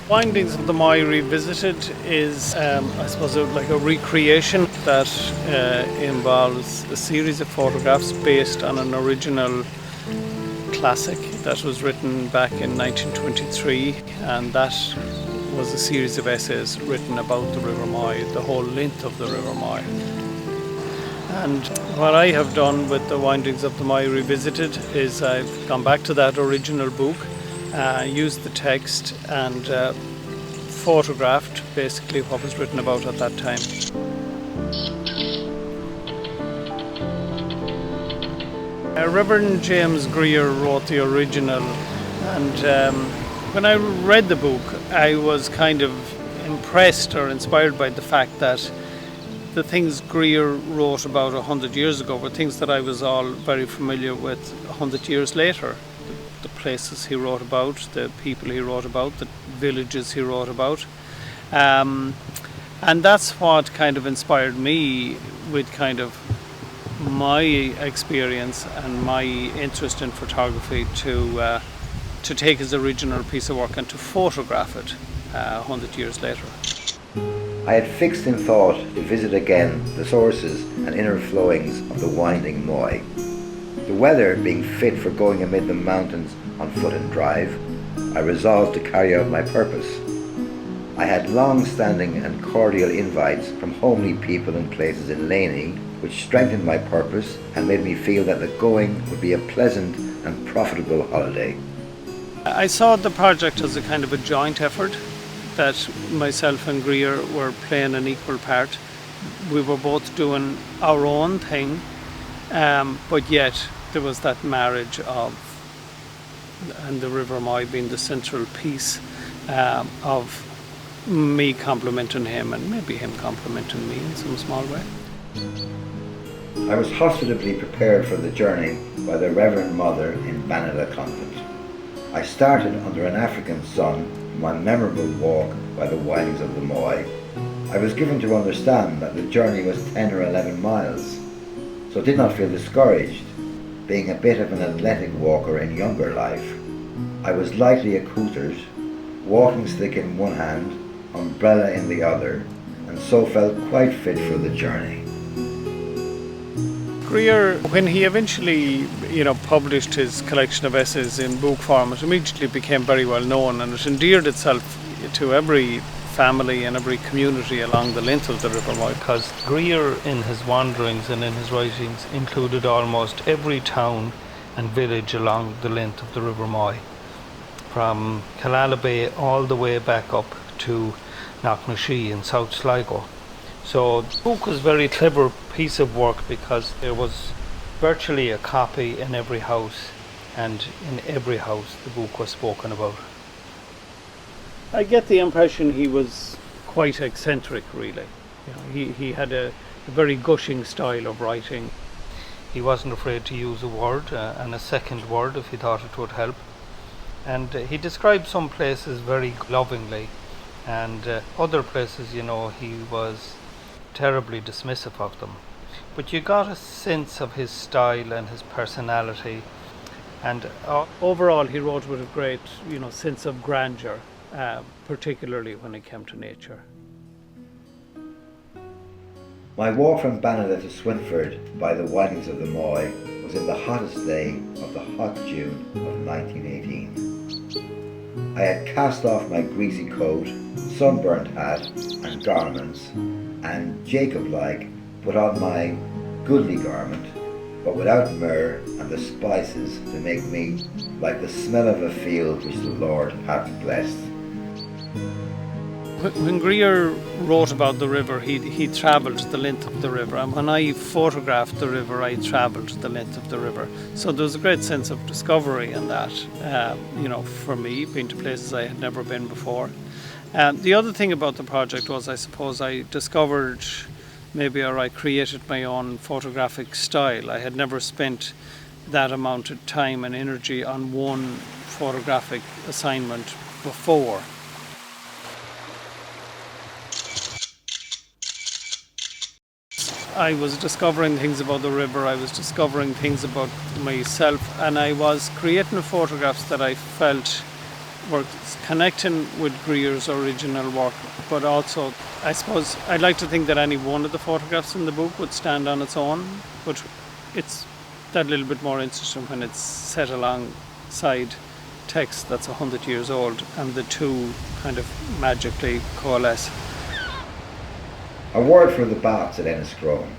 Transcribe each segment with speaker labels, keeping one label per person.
Speaker 1: Windings of the Moy Revisited is, I suppose, like a recreation that involves a series of photographs based on an original classic that was written back in 1923, and that was a series of essays written about the River Moy, the whole length of the River Moy. And what I have done with the Windings of the Moy Revisited is I've gone back to that original book, used the text and photographed basically what was written about at that time. Reverend James Greer wrote the original, and when I read the book I was kind of impressed or inspired by the fact that the things Greer wrote about 100 years ago were things that I was all very familiar with 100 years later. The places he wrote about, the people he wrote about, the villages he wrote about. And that's what kind of inspired me with kind of my experience and my interest in photography to take his original piece of work and to photograph it 100 years later.
Speaker 2: I had fixed in thought to visit again the sources and inner flowings of the winding Moy. The weather being fit for going amid the mountains on foot and drive, I resolved to carry out my purpose. I had long-standing and cordial invites from homely people and places in Laney, which strengthened my purpose and made me feel that the going would be a pleasant and profitable holiday.
Speaker 1: I saw the project as a kind of a joint effort, that myself and Greer were playing an equal part. We were both doing our own thing, but yet there was that marriage of, and the River Moy being the central piece of me complimenting him and maybe him complimenting me in some small way.
Speaker 2: I was hospitably prepared for the journey by the Reverend Mother in Banada Convent. I started under an African sun my memorable walk by the windings of the Moy. I was given to understand that the journey was 10 or 11 miles, so did not feel discouraged, being a bit of an athletic walker in younger life. I was lightly accoutred, walking stick in one hand, umbrella in the other, and so felt quite fit for the journey.
Speaker 1: Greer, when he eventually, published his collection of essays in book form, it immediately became very well known, and it endeared itself to every family and every community along the length of the River Moy. Because Greer, in his wanderings and in his writings, included almost every town and village along the length of the River Moy, from Bay all the way back up to Knocknashee in South Sligo. So the book was a very clever piece of work because there was virtually a copy in every house, and in every house the book was spoken about. I get the impression he was quite eccentric, really. He had a very gushing style of writing. He wasn't afraid to use a word and a second word if he thought it would help. And he described some places very lovingly, and other places, he was terribly dismissive of them. But you got a sense of his style and his personality, and overall he wrote with a great, sense of grandeur, particularly when it came to nature.
Speaker 2: My walk from Banada to Swinford by the windings of the Moy was in the hottest day of the hot June of 1918. I had cast off my greasy coat, sunburnt hat and garments, and Jacob-like put on my goodly garment, but without myrrh and the spices to make me like the smell of a field which the Lord hath blessed.
Speaker 1: When Greer wrote about the river, he travelled the length of the river, and when I photographed the river, I travelled the length of the river. So there was a great sense of discovery in that, for me, being to places I had never been before. The other thing about the project was, I suppose, I discovered I created my own photographic style. I had never spent that amount of time and energy on one photographic assignment before. I was discovering things about the river, I was discovering things about myself, and I was creating photographs that I felt were connecting with Greer's original work, but also I suppose I'd like to think that any one of the photographs in the book would stand on its own, but it's that little bit more interesting when it's set alongside text that's 100 years old and the two kind of magically coalesce.
Speaker 2: A word for the baths at Enniscrone.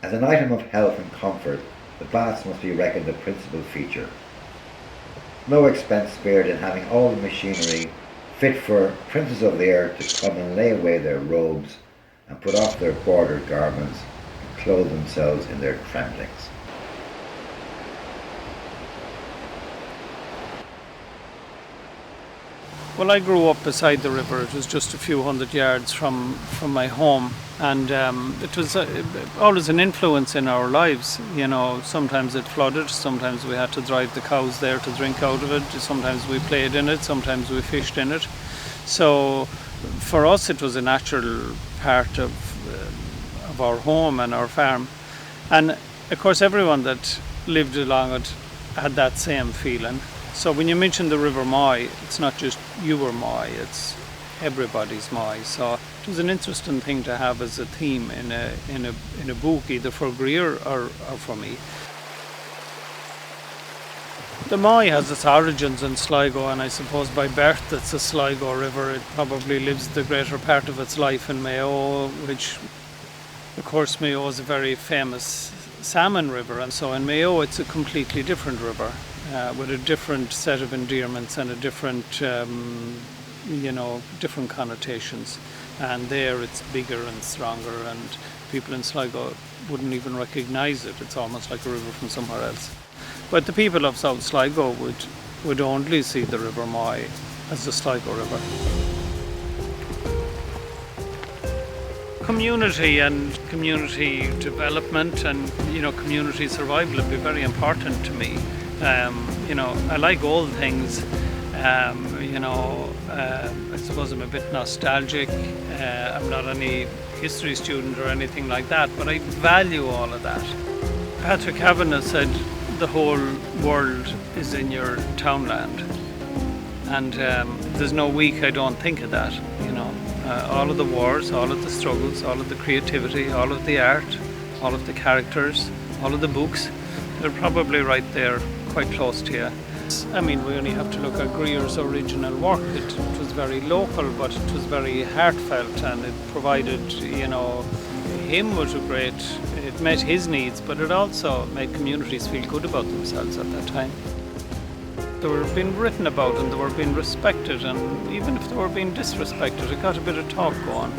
Speaker 2: As an item of health and comfort, the baths must be reckoned a principal feature. No expense spared in having all the machinery fit for princes of the earth to come and lay away their robes and put off their bordered garments and clothe themselves in their tremblings.
Speaker 1: Well, I grew up beside the river. It was just a few hundred yards from my home, and it was always an influence in our lives. You know, sometimes it flooded, sometimes we had to drive the cows there to drink out of it, sometimes we played in it, sometimes we fished in it. So for us it was a natural part of our home and our farm. And of course everyone that lived along it had that same feeling. So when you mention the River Moy, it's not just your Moy, it's everybody's Moy. So it was an interesting thing to have as a theme in a book, either for Greer or for me. The Moy has its origins in Sligo, and I suppose by birth it's a Sligo river. It probably lives the greater part of its life in Mayo, which of course Mayo is a very famous salmon river, and so in Mayo it's a completely different river. With a different set of endearments and a different, different connotations. And there it's bigger and stronger, and people in Sligo wouldn't even recognise it. It's almost like a river from somewhere else. But the people of South Sligo would only see the River Moy as the Sligo River. Community and community development and, community survival would be very important to me. I like old things. I suppose I'm a bit nostalgic. I'm not any history student or anything like that, but I value all of that. Patrick Kavanagh said the whole world is in your townland, and there's no week I don't think of that. All of the wars, all of the struggles, all of the creativity, all of the art, all of the characters, all of the books, they're probably right there, quite close to you. I mean, we only have to look at Greer's original work. It was very local, but it was very heartfelt, and it provided, him with it met his needs, but it also made communities feel good about themselves at that time. They were being written about and they were being respected, and even if they were being disrespected, it got a bit of talk going.